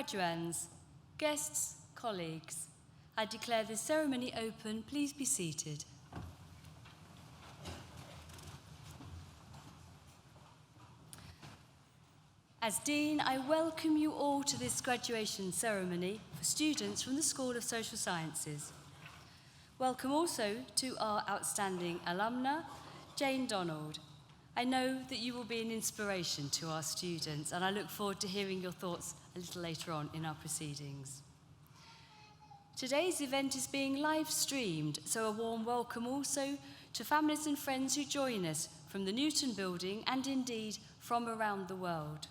Graduands, guests, colleagues, I declare this ceremony open. Please be seated. As Dean, I welcome you all to this graduation ceremony for students from the School of Social Sciences. Welcome also to our outstanding alumna, Jane Donald. I know that you will be an inspiration to our students, and I look forward to hearing your thoughts a little later on in our proceedings. Today's event is being live streamed, so a warm welcome also to families and friends who join us from the Newton building and indeed from around the world.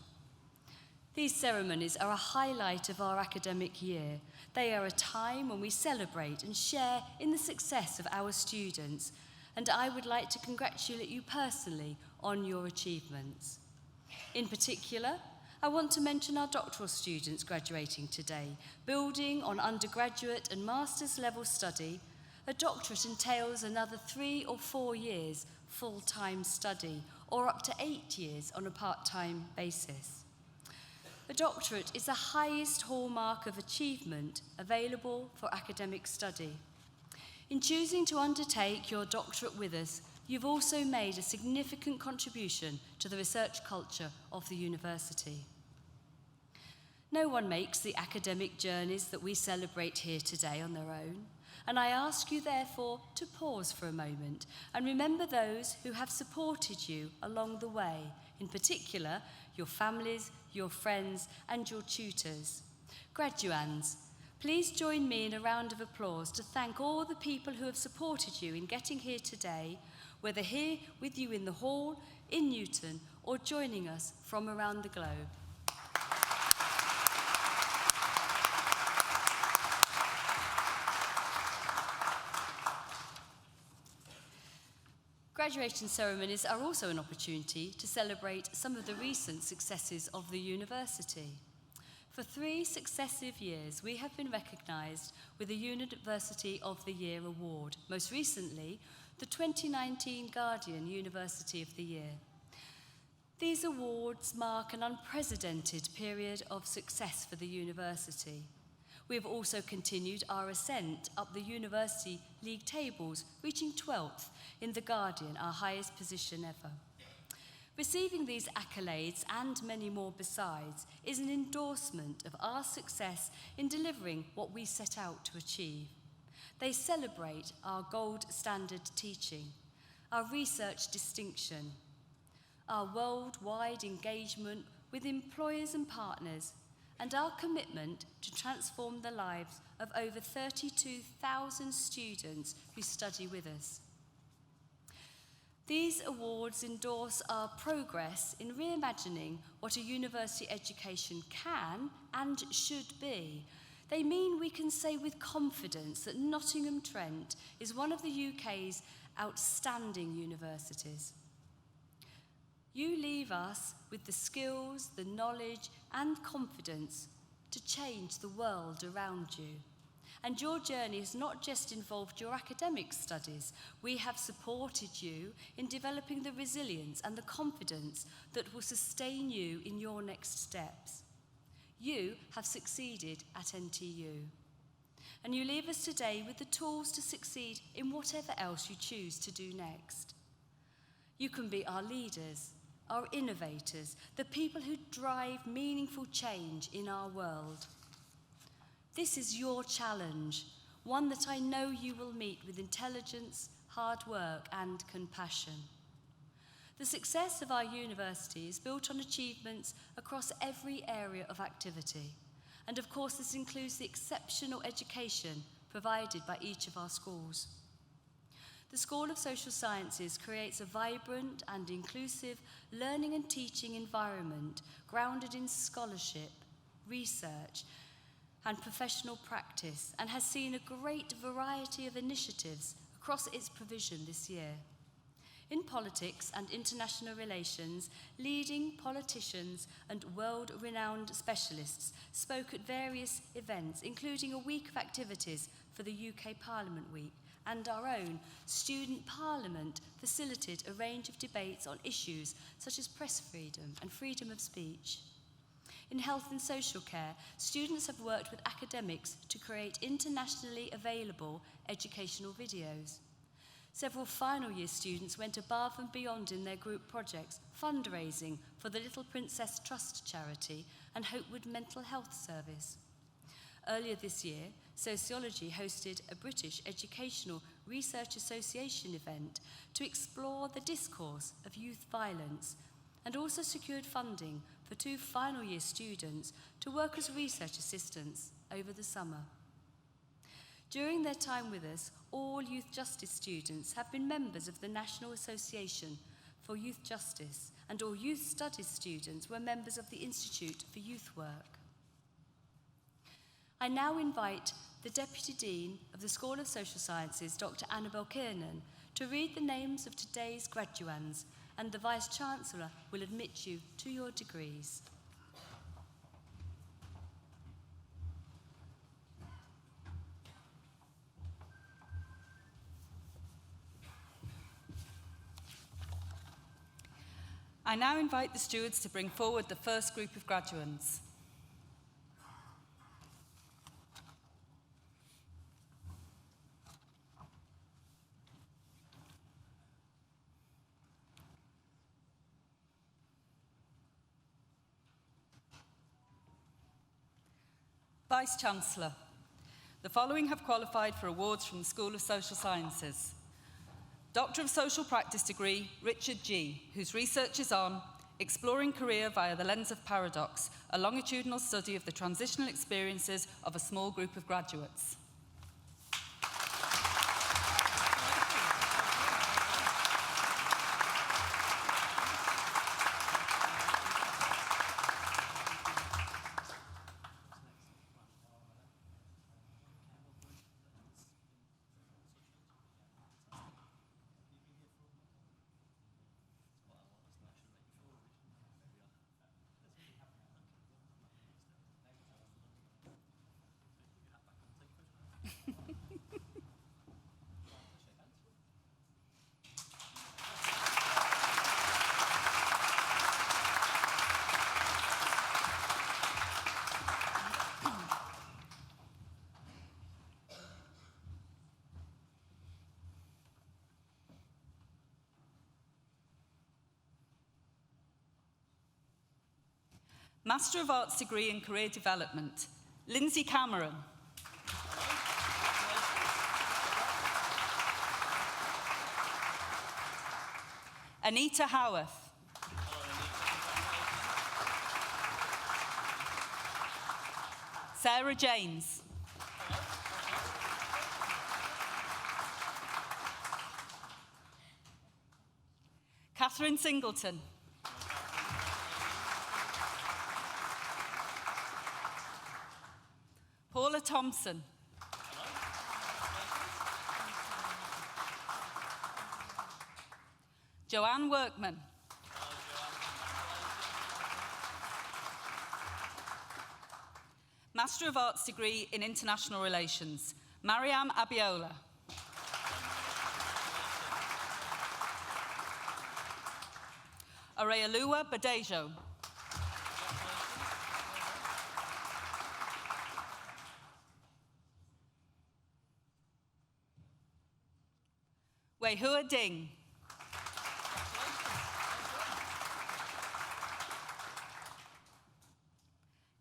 These ceremonies are a highlight of our academic year. They are a time when we celebrate and share in the success of our students, and I would like to congratulate you personally on your achievements. In particular, I want to mention our doctoral students graduating today. Building on undergraduate and master's level study, a doctorate entails another 3 or 4 years full-time study, or up to 8 years on a part-time basis. A doctorate is the highest hallmark of achievement available for academic study. In choosing to undertake your doctorate with us, you've also made a significant contribution to the research culture of the university. No one makes the academic journeys that we celebrate here today on their own, and I ask you therefore to pause for a moment and remember those who have supported you along the way, in particular your families, your friends and your tutors. Graduands, please join me in a round of applause to thank all the people who have supported you in getting here today, whether here with you in the hall, in Newton, or joining us from around the globe. Graduation ceremonies are also an opportunity to celebrate some of the recent successes of the university. For 3 successive years, we have been recognised with the University of the Year award, most recently, the 2019 Guardian University of the Year. These awards mark an unprecedented period of success for the university. We have also continued our ascent up the University League tables, reaching 12th in the Guardian, our highest position ever. Receiving these accolades, and many more besides, is an endorsement of our success in delivering what we set out to achieve. They celebrate our gold standard teaching, our research distinction, our worldwide engagement with employers and partners, and our commitment to transform the lives of over 32,000 students who study with us. These awards endorse our progress in reimagining what a university education can and should be. They mean we can say with confidence that Nottingham Trent is one of the UK's outstanding universities. You leave us with the skills, the knowledge, and confidence to change the world around you. And your journey has not just involved your academic studies. We have supported you in developing the resilience and the confidence that will sustain you in your next steps. You have succeeded at NTU. And you leave us today with the tools to succeed in whatever else you choose to do next. You can be our leaders, our innovators, the people who drive meaningful change in our world. This is your challenge, one that I know you will meet with intelligence, hard work, and compassion. The success of our university is built on achievements across every area of activity. And of course, this includes the exceptional education provided by each of our schools. The School of Social Sciences creates a vibrant and inclusive learning and teaching environment grounded in scholarship, research, and professional practice, and has seen a great variety of initiatives across its provision this year. In politics and international relations, leading politicians and world-renowned specialists spoke at various events, including a week of activities for the UK Parliament Week, and our own Student Parliament facilitated a range of debates on issues such as press freedom and freedom of speech. In health and social care, students have worked with academics to create internationally available educational videos. Several final year students went above and beyond in their group projects, fundraising for the Little Princess Trust charity and Hopewood Mental Health Service. Earlier this year, Sociology hosted a British Educational Research Association event to explore the discourse of youth violence, and also secured funding for 2 final year students to work as research assistants over the summer. During their time with us, all Youth Justice students have been members of the National Association for Youth Justice, and all Youth Studies students were members of the Institute for Youth Work. I now invite the Deputy Dean of the School of Social Sciences, Dr. Annabel Kiernan, to read the names of today's graduands, and the Vice-Chancellor will admit you to your degrees. I now invite the stewards to bring forward the first group of graduands. Vice-Chancellor, the following have qualified for awards from the School of Social Sciences. Doctor of Social Practice degree, Richard G., whose research is on exploring career via the lens of paradox, a longitudinal study of the transitional experiences of a small group of graduates. Master of Arts degree in Career Development, Lindsay Cameron. Anita Howarth. Sarah James. Catherine Singleton. Paula Thompson. Joanne Workman. Master of Arts degree in International Relations, Mariam Abiola. Areoluwa Badejo. Weihua Ding.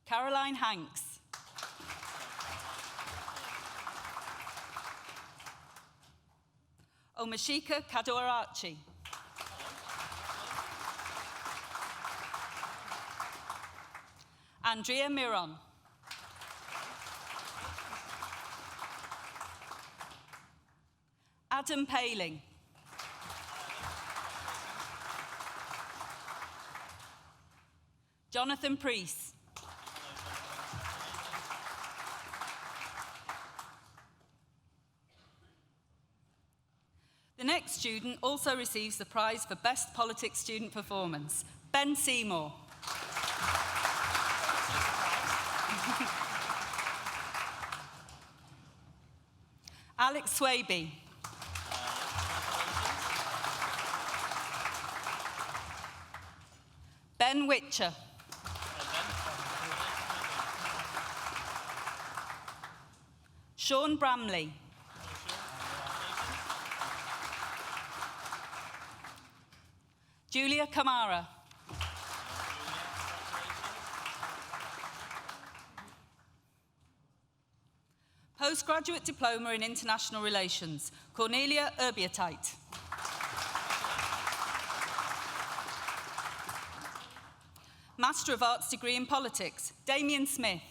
Caroline Hanks. Omashika Kadoarachi. Andrea Miron. Adam Paling. Jonathan Priest. The next student also receives the prize for Best Politics Student Performance, Ben Seymour. Alex Swaby. Ben Witcher. Sean Bramley. Julia Kamara. Postgraduate Diploma in International Relations, Cornelia Urbiatite. Master of Arts degree in Politics, Damien Smith.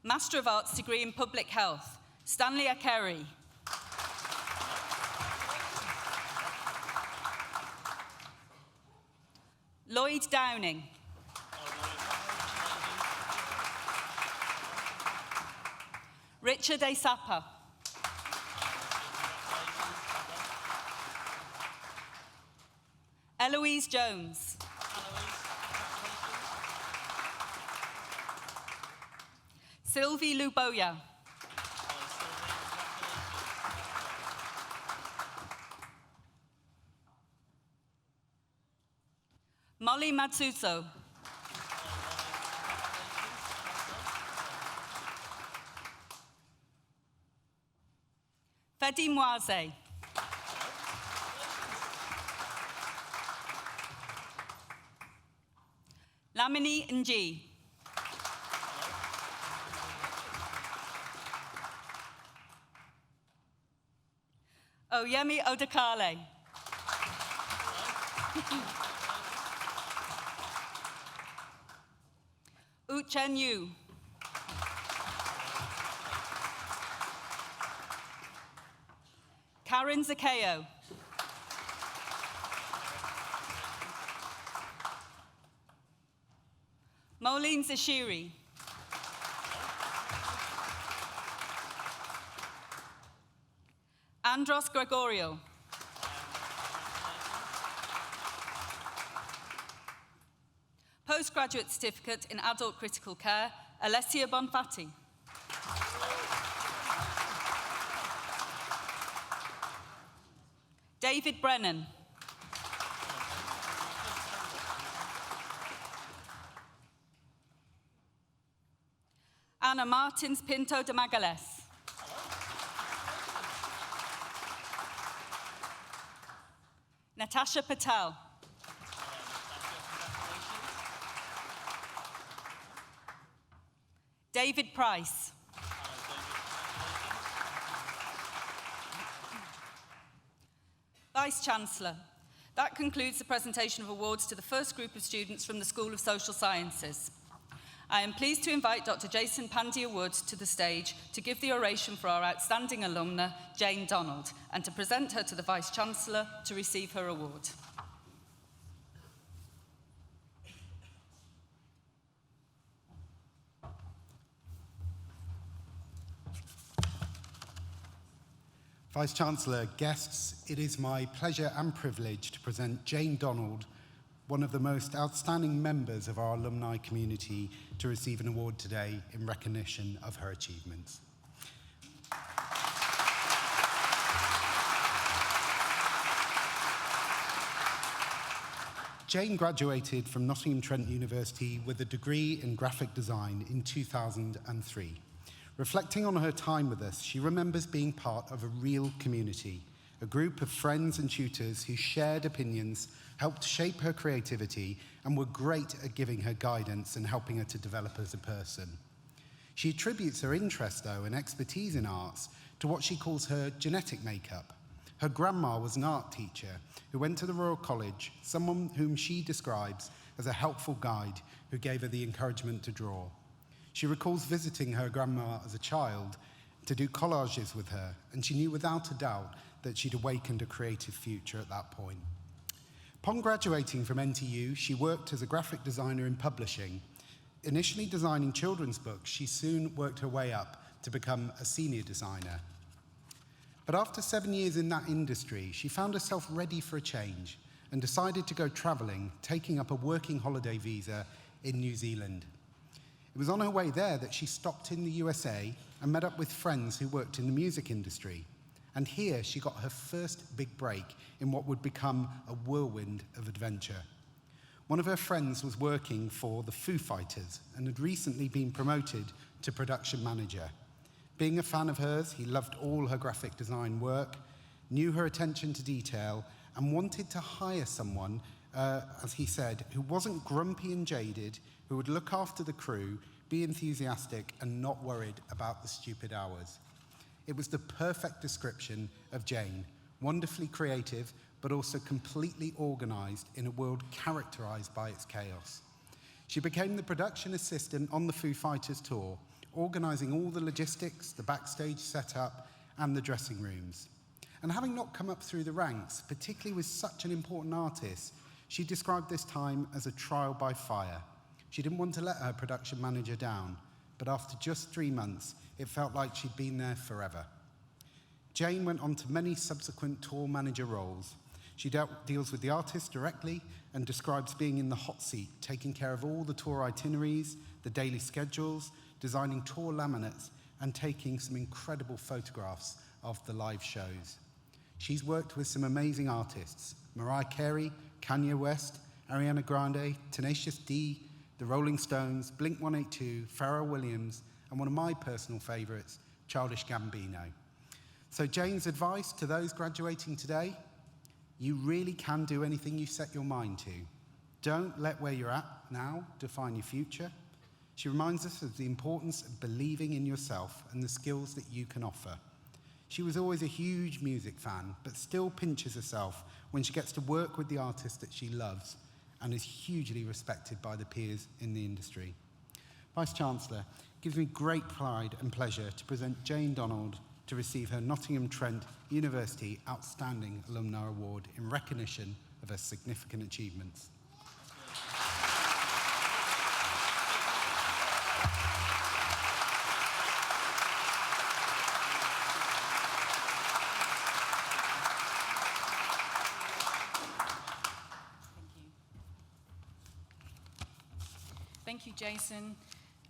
Master of Arts degree in Public Health, Stanley Akerry. Lloyd Downing. Richard A. Sapper. Eloise Jones. Sylvie Luboya. Molly Matsuzo. Fedi Mwaze. Lamini Nji. Oyemi Odakale. Uchen Yu. Karen Zakeo. Moline Zashiri. Andros Gregorio. Postgraduate Certificate in Adult Critical Care, Alessia Bonfatti. David Brennan. Anna Martins Pinto de Magales. Natasha Patel. David Price. Vice-Chancellor, that concludes the presentation of awards to the first group of students from the School of Social Sciences. I am pleased to invite Dr. Jason Pandia-Wood to the stage to give the oration for our outstanding alumna, Jane Donald, and to present her to the Vice-Chancellor to receive her award. Vice-Chancellor, guests, it is my pleasure and privilege to present Jane Donald, one of the most outstanding members of our alumni community, to receive an award today in recognition of her achievements. Jane graduated from Nottingham Trent University with a degree in graphic design in 2003. Reflecting on her time with us, she remembers being part of a real community, a group of friends and tutors who shared opinions, helped shape her creativity, and were great at giving her guidance and helping her to develop as a person. She attributes her interest, though, and expertise in arts to what she calls her genetic makeup. Her grandma was an art teacher who went to the Royal College, someone whom she describes as a helpful guide who gave her the encouragement to draw. She recalls visiting her grandma as a child to do collages with her, and she knew without a doubt that she'd awakened a creative future at that point. Upon graduating from NTU, she worked as a graphic designer in publishing. Initially designing children's books, she soon worked her way up to become a senior designer. But after 7 years in that industry, she found herself ready for a change and decided to go traveling, taking up a working holiday visa in New Zealand. It was on her way there that she stopped in the USA and met up with friends who worked in the music industry. And here she got her first big break in what would become a whirlwind of adventure. One of her friends was working for the Foo Fighters and had recently been promoted to production manager. Being a fan of hers, he loved all her graphic design work, knew her attention to detail, and wanted to hire someone, as he said, who wasn't grumpy and jaded, who would look after the crew, be enthusiastic, and not worried about the stupid hours. It was the perfect description of Jane, wonderfully creative, but also completely organised in a world characterised by its chaos. She became the production assistant on the Foo Fighters tour, organising all the logistics, the backstage setup, and the dressing rooms. And having not come up through the ranks, particularly with such an important artist, she described this time as a trial by fire. She didn't want to let her production manager down, but after just 3 months, it felt like she'd been there forever. Jane went on to many subsequent tour manager roles. She deals with the artist directly and describes being in the hot seat, taking care of all the tour itineraries, the daily schedules, designing tour laminates, and taking some incredible photographs of the live shows. She's worked with some amazing artists: Mariah Carey, Kanye West, Ariana Grande, Tenacious D, the Rolling Stones, Blink-182, Pharrell Williams, and one of my personal favourites, Childish Gambino. So Jane's advice to those graduating today: you really can do anything you set your mind to. Don't let where you're at now define your future. She reminds us of the importance of believing in yourself and the skills that you can offer. She was always a huge music fan, but still pinches herself when she gets to work with the artists that she loves and is hugely respected by the peers in the industry. Vice-Chancellor, it gives me great pride and pleasure to present Jane Donald to receive her Nottingham Trent University Outstanding Alumni Award in recognition of her significant achievements. Thank you, Jason,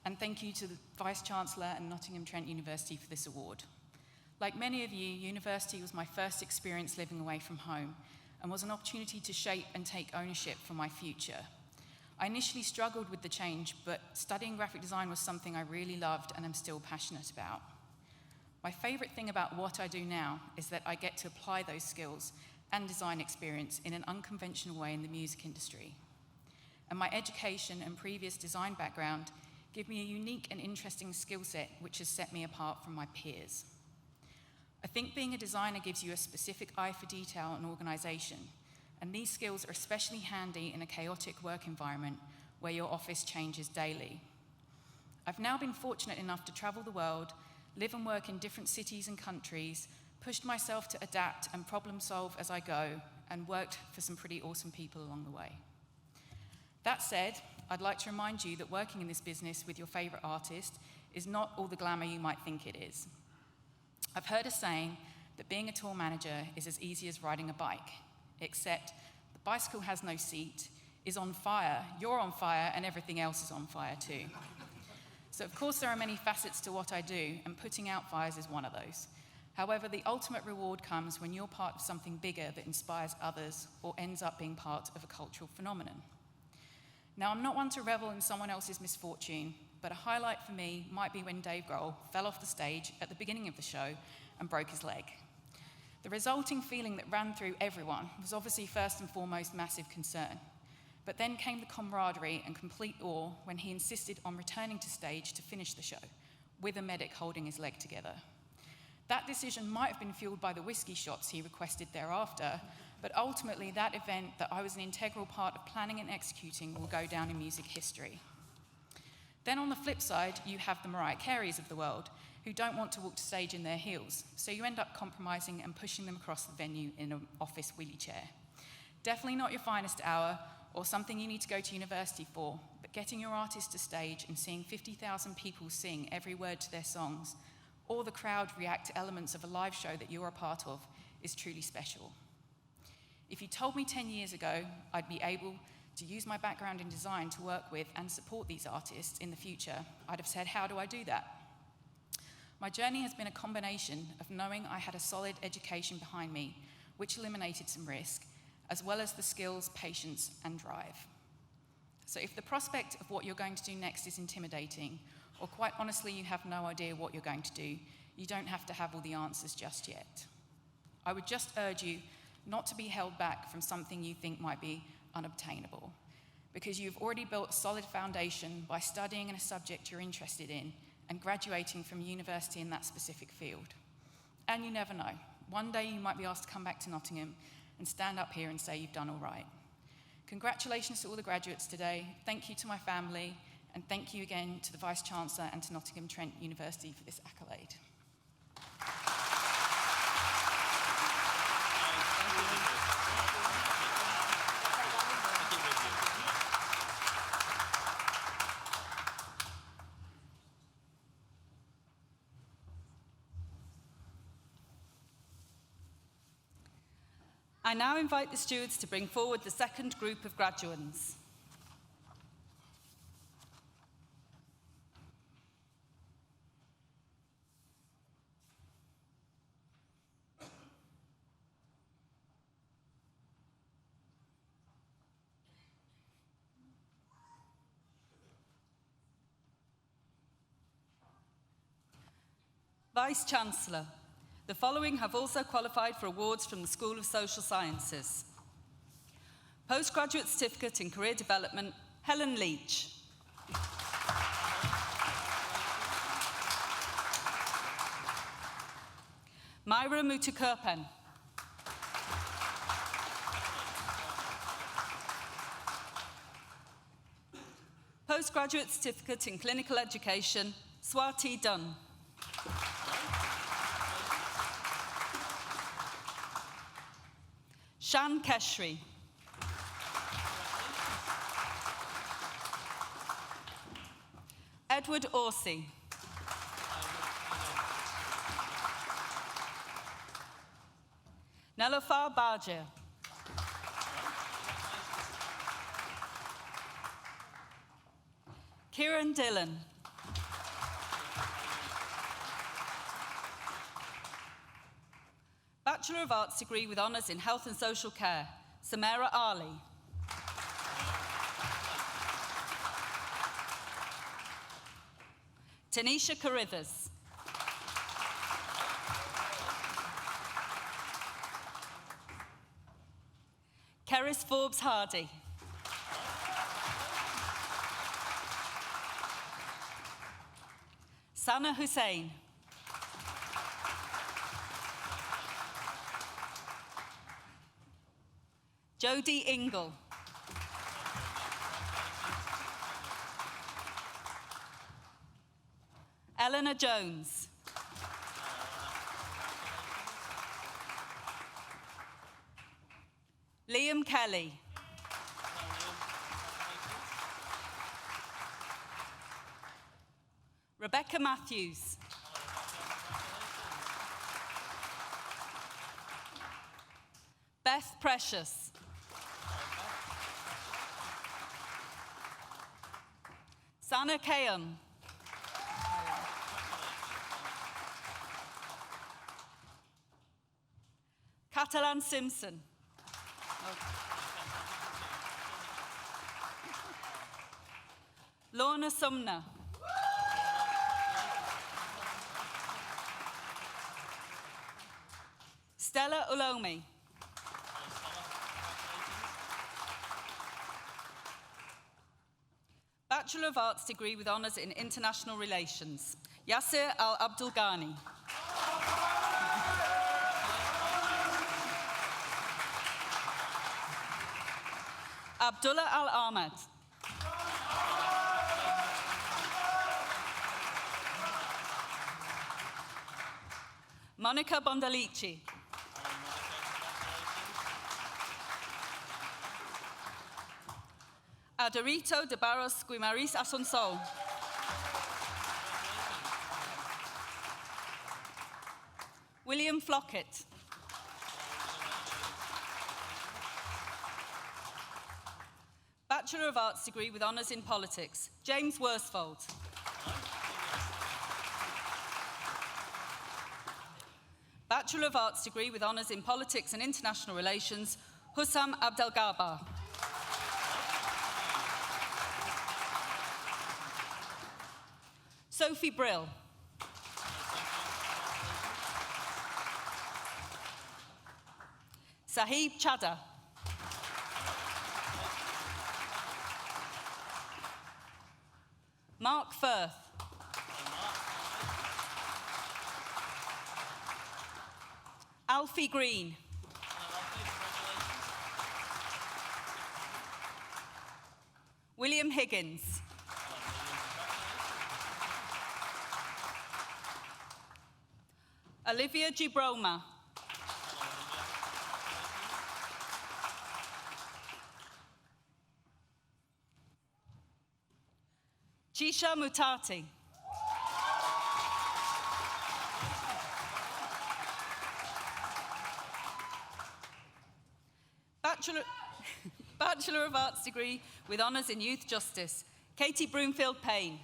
and thank you to the Vice-Chancellor and Nottingham Trent University for this award. Like many of you, university was my first experience living away from home and was an opportunity to shape and take ownership for my future. I initially struggled with the change, but studying graphic design was something I really loved and am still passionate about. My favourite thing about what I do now is that I get to apply those skills and design experience in an unconventional way in the music industry. And my education and previous design background give me a unique and interesting skill set which has set me apart from my peers. I think being a designer gives you a specific eye for detail and organisation, and these skills are especially handy in a chaotic work environment where your office changes daily. I've now been fortunate enough to travel the world, live and work in different cities and countries, pushed myself to adapt and problem solve as I go, and worked for some pretty awesome people along the way. That said, I'd like to remind you that working in this business with your favourite artist is not all the glamour you might think it is. I've heard a saying that being a tour manager is as easy as riding a bike, except the bicycle has no seat, is on fire, you're on fire, and everything else is on fire too. So of course there are many facets to what I do, and putting out fires is one of those. However, the ultimate reward comes when you're part of something bigger that inspires others or ends up being part of a cultural phenomenon. Now, I'm not one to revel in someone else's misfortune, but a highlight for me might be when Dave Grohl fell off the stage at the beginning of the show and broke his leg. The resulting feeling that ran through everyone was obviously first and foremost massive concern, but then came the camaraderie and complete awe when he insisted on returning to stage to finish the show, with a medic holding his leg together. That decision might have been fueled by the whiskey shots he requested thereafter, but ultimately that event that I was an integral part of planning and executing will go down in music history. Then on the flip side, you have the Mariah Careys of the world, who don't want to walk to stage in their heels, so you end up compromising and pushing them across the venue in an office wheelie chair. Definitely not your finest hour, or something you need to go to university for, but getting your artist to stage and seeing 50,000 people sing every word to their songs, or the crowd react to elements of a live show that you're a part of, is truly special. If you told me 10 years ago I'd be able to use my background in design to work with and support these artists in the future, I'd have said, how do I do that? My journey has been a combination of knowing I had a solid education behind me, which eliminated some risk, as well as the skills, patience, and drive. So if the prospect of what you're going to do next is intimidating, or quite honestly you have no idea what you're going to do, you don't have to have all the answers just yet. I would just urge you not to be held back from something you think might be unobtainable, because you've already built a solid foundation by studying in a subject you're interested in and graduating from university in that specific field. And you never know. One day you might be asked to come back to Nottingham and stand up here and say you've done all right. Congratulations to all the graduates today. Thank you to my family, and thank you again to the Vice-Chancellor and to Nottingham Trent University for this accolade. I now invite the stewards to bring forward the second group of graduands. Vice-Chancellor, the following have also qualified for awards from the School of Social Sciences. Postgraduate Certificate in Career Development, Helen Leach. Myra Mutukurpen. Postgraduate Certificate in Clinical Education, Swati Dunn. Shan Keshri. Edward Orsi. Nelofar Bajir. Kieran Dillon. Bachelor of Arts degree with honours in Health and Social Care, Samara Ali. Tanisha Carithers. Keris Forbes Hardy. Sana Hussain. Jodie Ingle. Eleanor Jones. Liam Kelly. Rebecca Matthews. Beth Precious. Sana Kayon. Catalan Simpson. Lorna Sumner. Stella Ulomi. Bachelor of Arts degree with honours in International Relations, Yasir Al-Abdul Ghani. Abdullah Al-Ahmed. Monica Bondalici. Adorito de Barros Guimaris Asunsol. William Flockett. Bachelor of Arts degree with honours in politics, James Worsfold. Bachelor of Arts degree with honours in politics and international relations, Hussam Abdelgabar. Sophie Brill. Sahib Chadha. Mark Firth. Alfie Green. William Higgins. Olivia Gibroma. Chisha Mutati. Bachelor of Arts degree with honours in Youth Justice, Katie Broomfield Payne.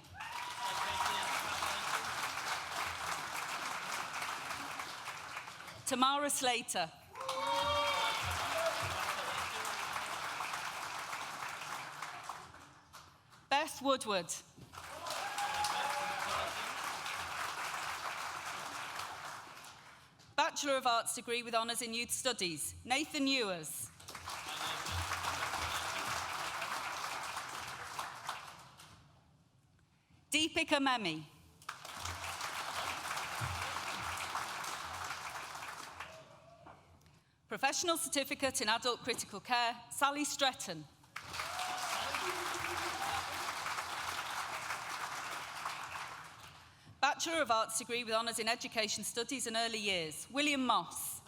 Tamara Slater. Beth Woodward. Bachelor of Arts degree with honours in Youth Studies, Nathan Ewers. Deepika Memi. Professional Certificate in Adult Critical Care, Sally Stretton. Bachelor of Arts degree with honours in Education Studies and Early Years, William Moss.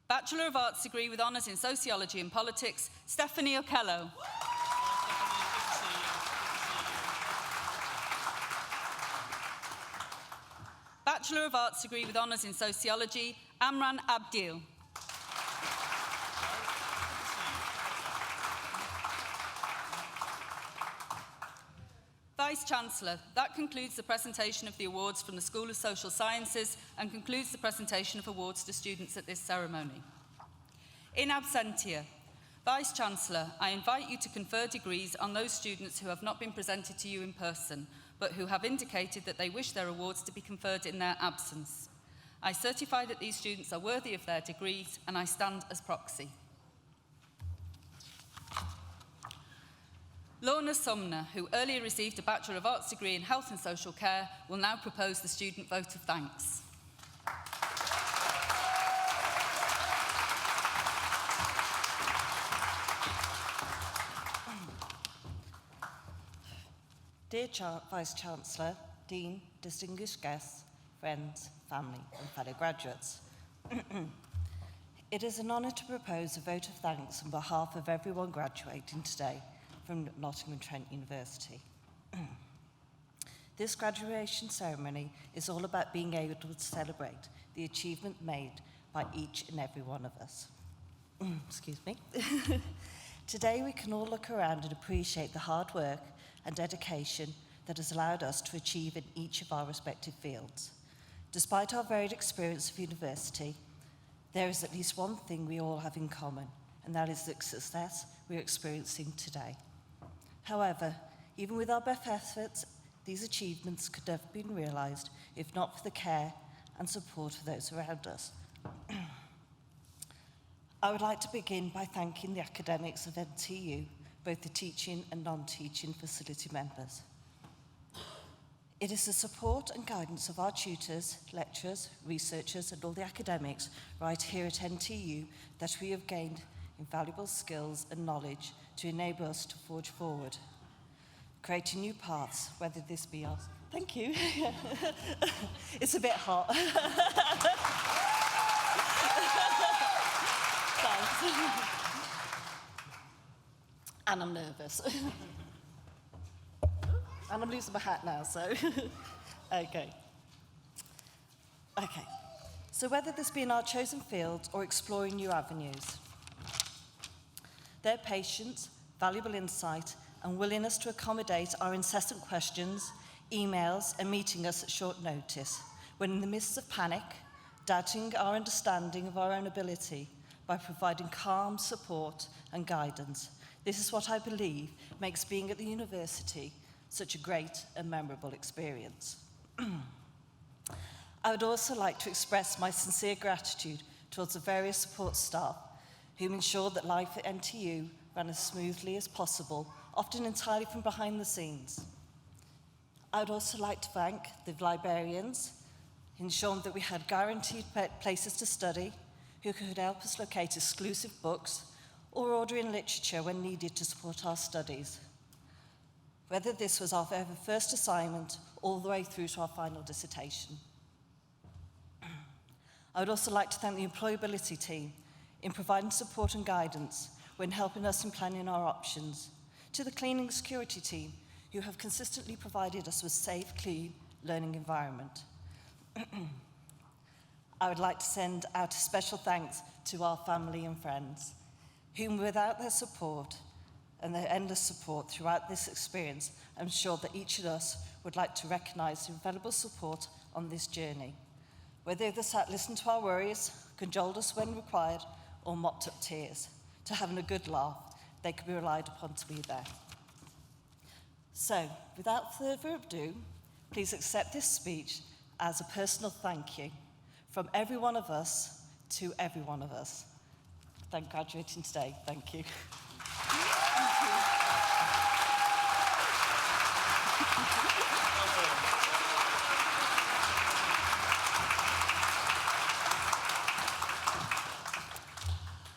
Bachelor of Arts degree with honours in Sociology and Politics, Stephanie Okello. Bachelor of Arts degree with honours in Sociology, Amran Abdil. Vice-Chancellor, that concludes the presentation of the awards from the School of Social Sciences and concludes the presentation of awards to students at this ceremony. In absentia, Vice-Chancellor, I invite you to confer degrees on those students who have not been presented to you in person, but who have indicated that they wish their awards to be conferred in their absence. I certify that these students are worthy of their degrees, and I stand as proxy. Lorna Sumner, who earlier received a Bachelor of Arts degree in Health and Social Care, will now propose the student vote of thanks. Dear Vice-Chancellor, Dean, distinguished guests, friends, family and fellow graduates. It is an honour to propose a vote of thanks on behalf of everyone graduating today from Nottingham Trent University. This graduation ceremony is all about being able to celebrate the achievement made by each and every one of us. Excuse me. Today we can all look around and appreciate the hard work and dedication that has allowed us to achieve in each of our respective fields. Despite our varied experience of university, there is at least one thing we all have in common, and that is the success we're experiencing today. However, even with our best efforts, these achievements could never have been realised if not for the care and support of those around us. I would like to begin by thanking the academics of NTU, both the teaching and non-teaching facility members. It is the support and guidance of our tutors, lecturers, researchers and all the academics right here at NTU that we have gained invaluable skills and knowledge to enable us to forge forward, creating new paths, whether this be us. Thank you. It's a bit hot. Thanks. And I'm nervous. And I'm losing my hat now, so. Okay. So whether this be in our chosen fields or exploring new avenues, their patience, valuable insight, and willingness to accommodate our incessant questions, emails, and meeting us at short notice, when in the midst of panic, doubting our understanding of our own ability, by providing calm support and guidance. This is what I believe makes being at the university such a great and memorable experience. I would also like to express my sincere gratitude towards the various support staff who ensured that life at NTU ran as smoothly as possible, often entirely from behind the scenes. I would also like to thank the librarians who ensured that we had guaranteed places to study, who could help us locate exclusive books or order in literature when needed to support our studies, whether this was our very first assignment all the way through to our final dissertation. I would also like to thank the employability team in providing support and guidance when helping us in planning our options, to the cleaning and security team who have consistently provided us with safe, clean learning environment. I would like to send out a special thanks to our family and friends, whom without their support and their endless support throughout this experience, I'm sure that each of us would like to recognise the invaluable support on this journey. Whether they sat listened to our worries, cajoled us when required, or mopped up tears, to having a good laugh, they could be relied upon to be there. So, without further ado, please accept this speech as a personal thank you from every one of us to every one of us. Thank graduating today. Thank you.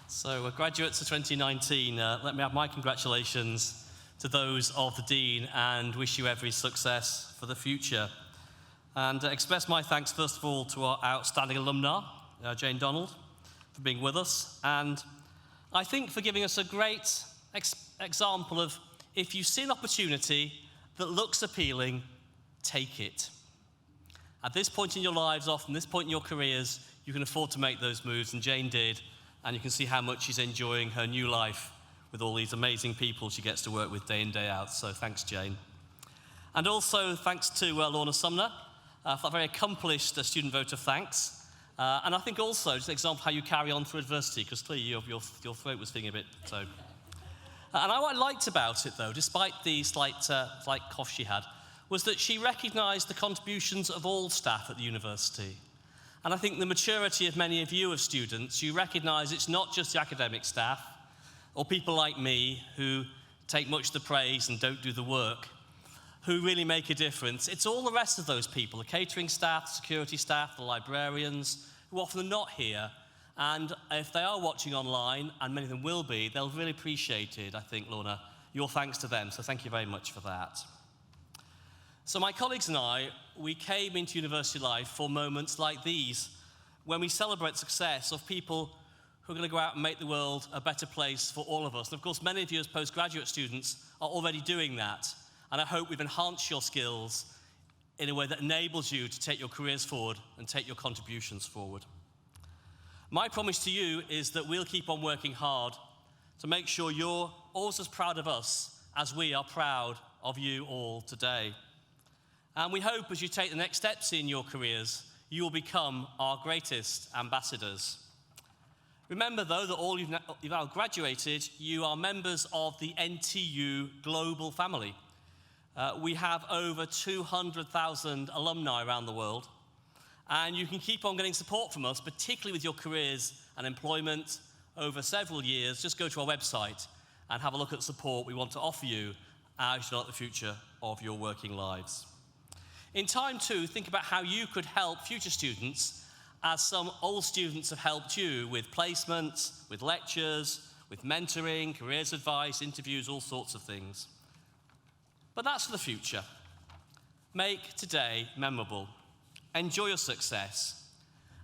So, graduates of 2019, let me have my congratulations to those of the Dean and wish you every success for the future. And express my thanks, first of all, to our outstanding alumna, Jane Donald, for being with us. And I think for giving us a great example of, if you see an opportunity that looks appealing, take it. At this point in your lives, often this point in your careers, you can afford to make those moves, and Jane did. And you can see how much she's enjoying her new life with all these amazing people she gets to work with day in, day out. So thanks, Jane. And also thanks to Lorna Sumner for that very accomplished student vote of thanks. And I think also, just an example of how you carry on through adversity, because clearly your throat was feeling a bit so. And what I liked about it, though, despite the slight cough she had, was that she recognised the contributions of all staff at the university. And I think the maturity of many of you as students, you recognise it's not just the academic staff or people like me who take much of the praise and don't do the work who really make a difference. It's all the rest of those people, the catering staff, the security staff, the librarians, who often are not here. And if they are watching online, and many of them will be, they'll really appreciate it, I think, Lorna, your thanks to them. So thank you very much for that. So my colleagues and I, we came into university life for moments like these, when we celebrate success of people who are going to go out and make the world a better place for all of us. And of course, many of you as postgraduate students are already doing that. And I hope we've enhanced your skills in a way that enables you to take your careers forward and take your contributions forward. My promise to you is that we'll keep on working hard to make sure you're always as proud of us as we are proud of you all today. And we hope as you take the next steps in your careers, you will become our greatest ambassadors. Remember, though, that all you've now graduated, you are members of the NTU global family. We have over 200,000 alumni around the world, and you can keep on getting support from us, particularly with your careers and employment over several years. Just go to our website and have a look at the support we want to offer you as you start the future of your working lives. In time, too, think about how you could help future students, as some old students have helped you with placements, with lectures, with mentoring, careers advice, interviews, all sorts of things. But that's for the future. Make today memorable. Enjoy your success.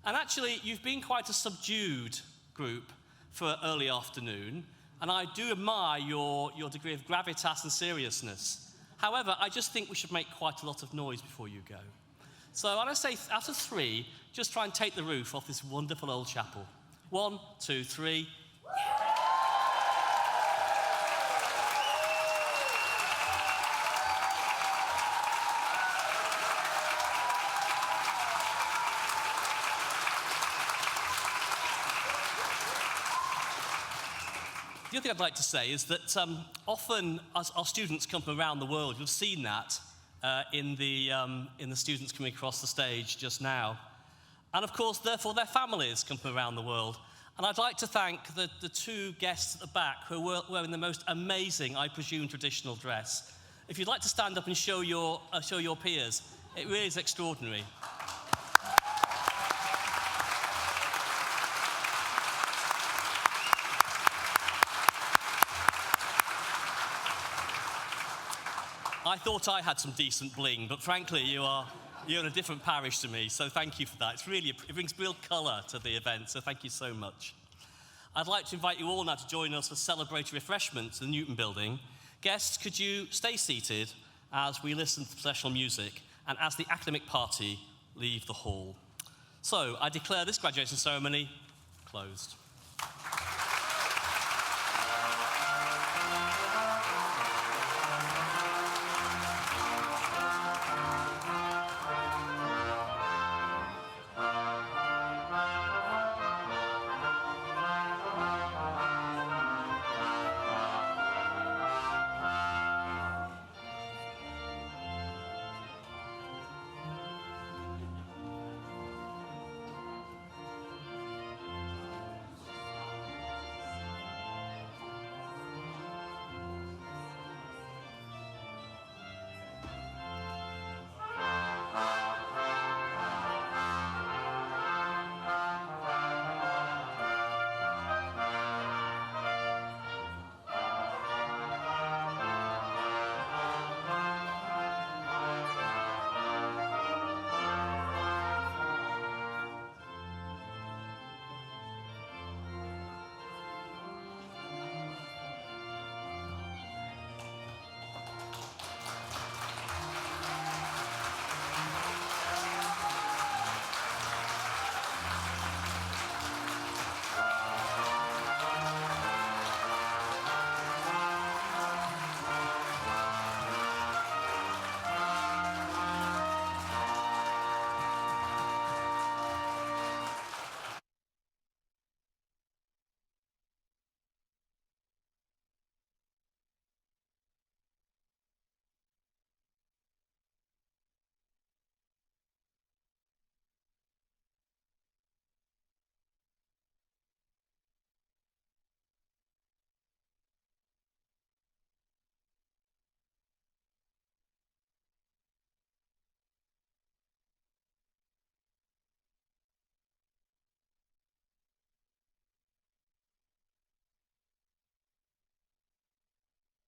And actually, you've been quite a subdued group for early afternoon, and I do admire your degree of gravitas and seriousness. However, I just think we should make quite a lot of noise before you go. So I'm going to say, out of 3, just try and take the roof off this wonderful old chapel. 1, 2, 3. the other thing I'd like to say is that often as our students come from around the world, you've seen that in the students coming across the stage just now. And of course, therefore, their families come from around the world. And I'd like to thank the two guests at the back who are wearing the most amazing, I presume, traditional dress. If you'd like to stand up and show your peers, it really is extraordinary. I thought I had some decent bling, but frankly, you're in a different parish to me, so thank you for that. It brings real colour to the event, so thank you so much. I'd like to invite you all now to join us for celebratory refreshments in the Newton building. Guests, could you stay seated as we listen to processional music and as the academic party leave the hall. So I declare this graduation ceremony closed.